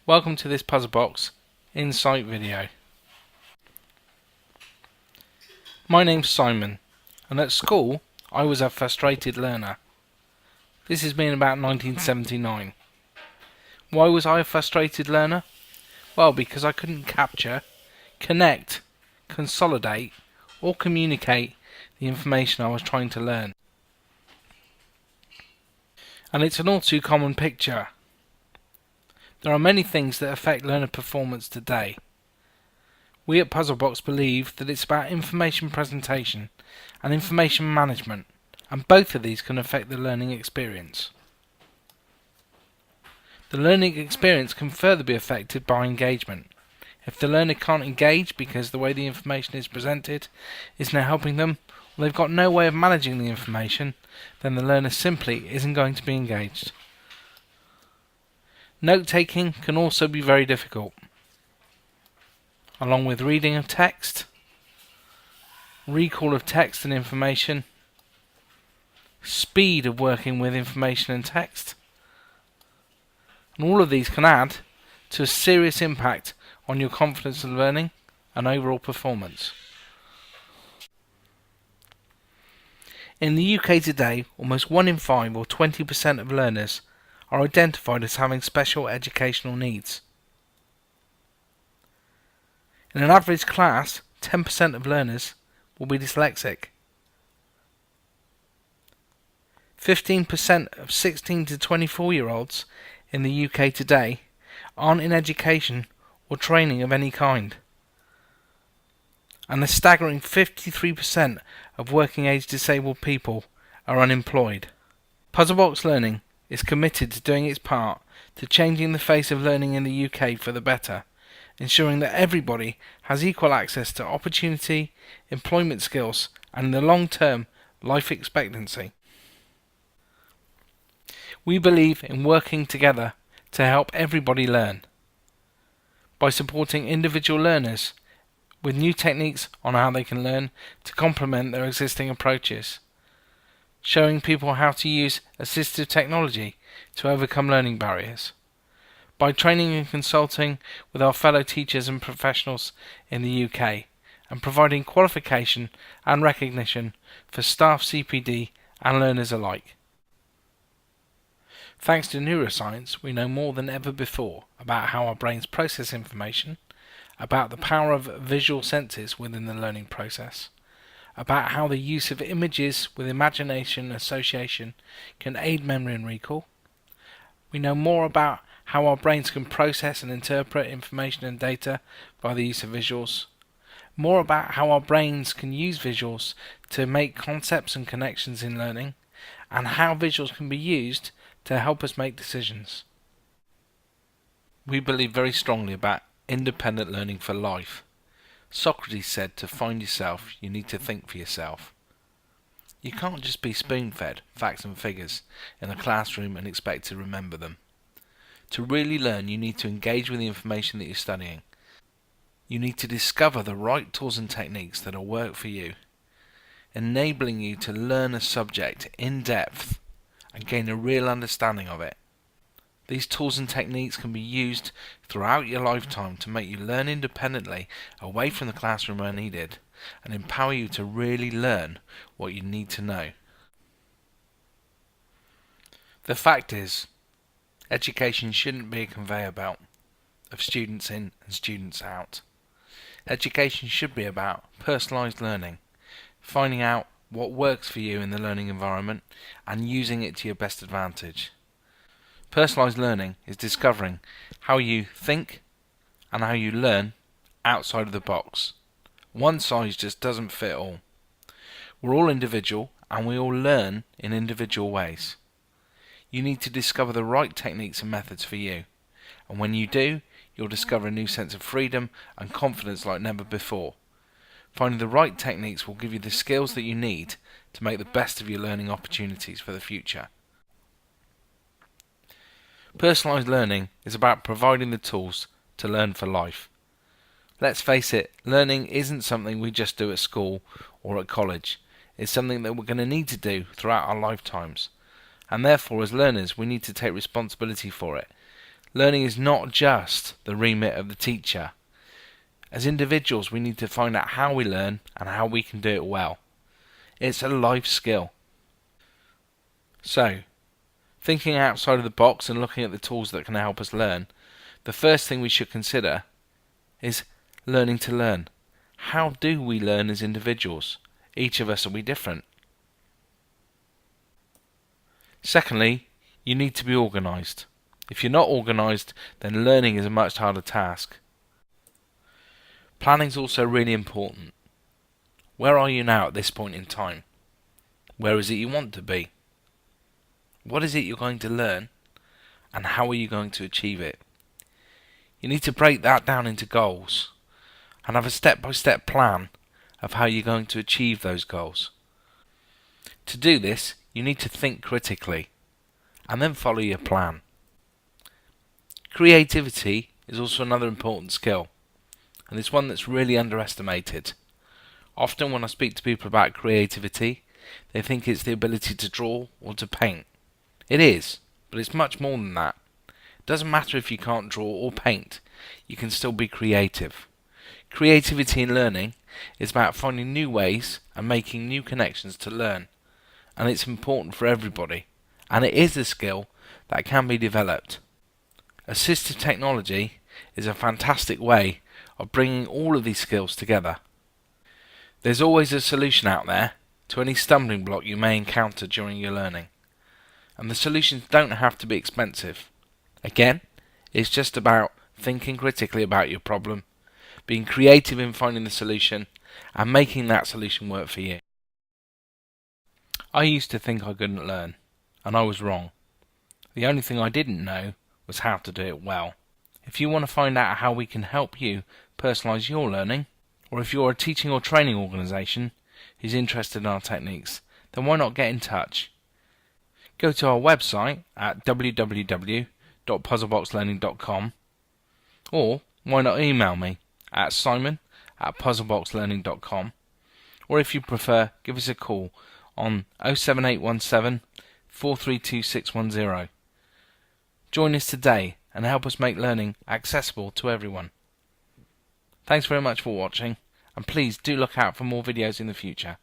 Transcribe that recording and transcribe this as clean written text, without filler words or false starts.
Welcome to this Puzzlebox Insight video. My name's Simon, and at school I was a frustrated learner. This has been about 1979. Why was I a frustrated learner? Well, because I couldn't capture, connect, consolidate, or communicate the information I was trying to learn. And it's an all too common picture. There are many things that affect learner performance today. We at Puzzlebox believe that it's about information presentation and information management, and both of these can affect the learning experience. The learning experience can further be affected by engagement. If the learner can't engage because the way the information is presented is not helping them, or they've got no way of managing the information, then the learner simply isn't going to be engaged. Note-taking can also be very difficult, along with reading of text, recall of text and information, speed of working with information and text, and all of these can add to a serious impact on your confidence in learning and overall performance. In the UK today, almost 1 in 5 or 20% of learners are identified as having special educational needs. In an average class, 10% of learners will be dyslexic. 15% of 16 to 24-year-olds in the UK today aren't in education or training of any kind. And a staggering 53% of working-age disabled people are unemployed. Puzzlebox Learning is committed to doing its part to changing the face of learning in the UK for the better, ensuring that everybody has equal access to opportunity, employment skills, and in the long term, life expectancy. We believe in working together to help everybody learn, by supporting individual learners with new techniques on how they can learn to complement their existing approaches, showing people how to use assistive technology to overcome learning barriers, by training and consulting with our fellow teachers and professionals in the UK, and providing qualification and recognition for staff, CPD and learners alike. Thanks to neuroscience, we know more than ever before about how our brains process information, about the power of visual senses within the learning process, about how the use of images with imagination and association can aid memory and recall. We know more about how our brains can process and interpret information and data by the use of visuals. More about how our brains can use visuals to make concepts and connections in learning, and how visuals can be used to help us make decisions. We believe very strongly about independent learning for life. Socrates said to find yourself, you need to think for yourself. You can't just be spoon-fed facts and figures in a classroom and expect to remember them. To really learn, you need to engage with the information that you're studying. You need to discover the right tools and techniques that will work for you, enabling you to learn a subject in depth and gain a real understanding of it. These tools and techniques can be used throughout your lifetime to make you learn independently away from the classroom where needed, and empower you to really learn what you need to know. The fact is, education shouldn't be a conveyor belt of students in and students out. Education should be about personalised learning, finding out what works for you in the learning environment and using it to your best advantage. Personalised learning is discovering how you think and how you learn outside of the box. One size just doesn't fit all. We're all individual and we all learn in individual ways. You need to discover the right techniques and methods for you, and when you do, you'll discover a new sense of freedom and confidence like never before. Finding the right techniques will give you the skills that you need to make the best of your learning opportunities for the future. Personalised learning is about providing the tools to learn for life. Let's face it, learning isn't something we just do at school or at college. It's something that we're going to need to do throughout our lifetimes. And therefore, as learners, we need to take responsibility for it. Learning is not just the remit of the teacher. As individuals, we need to find out how we learn and how we can do it well. It's a life skill. So, thinking outside of the box and looking at the tools that can help us learn, the first thing we should consider is learning to learn. How do we learn as individuals? Each of us will be different. Secondly, you need to be organised. If you're not organised, then learning is a much harder task. Planning is also really important. Where are you now at this point in time? Where is it you want to be? What is it you're going to learn? And how are you going to achieve it? You need to break that down into goals and have a step-by-step plan of how you're going to achieve those goals. To do this, you need to think critically and then follow your plan. Creativity is also another important skill, and it's one that's really underestimated. Often when I speak to people about creativity, they think it's the ability to draw or to paint. It is, but it's much more than that. It doesn't matter if you can't draw or paint, you can still be creative. Creativity in learning is about finding new ways and making new connections to learn, and it's important for everybody, and it is a skill that can be developed. Assistive technology is a fantastic way of bringing all of these skills together. There's always a solution out there to any stumbling block you may encounter during your learning, and the solutions don't have to be expensive. Again, it's just about thinking critically about your problem, being creative in finding the solution, and making that solution work for you. I used to think I couldn't learn, and I was wrong. The only thing I didn't know was how to do it well. If you want to find out how we can help you personalise your learning, or if you're a teaching or training organisation who's interested in our techniques, then why not get in touch? Go to our website at www.puzzleboxlearning.com, or why not email me at simon@puzzleboxlearning.com, or if you prefer, give us a call on 07817 432 610. Join us today and help us make learning accessible to everyone. Thanks very much for watching, and please do look out for more videos in the future.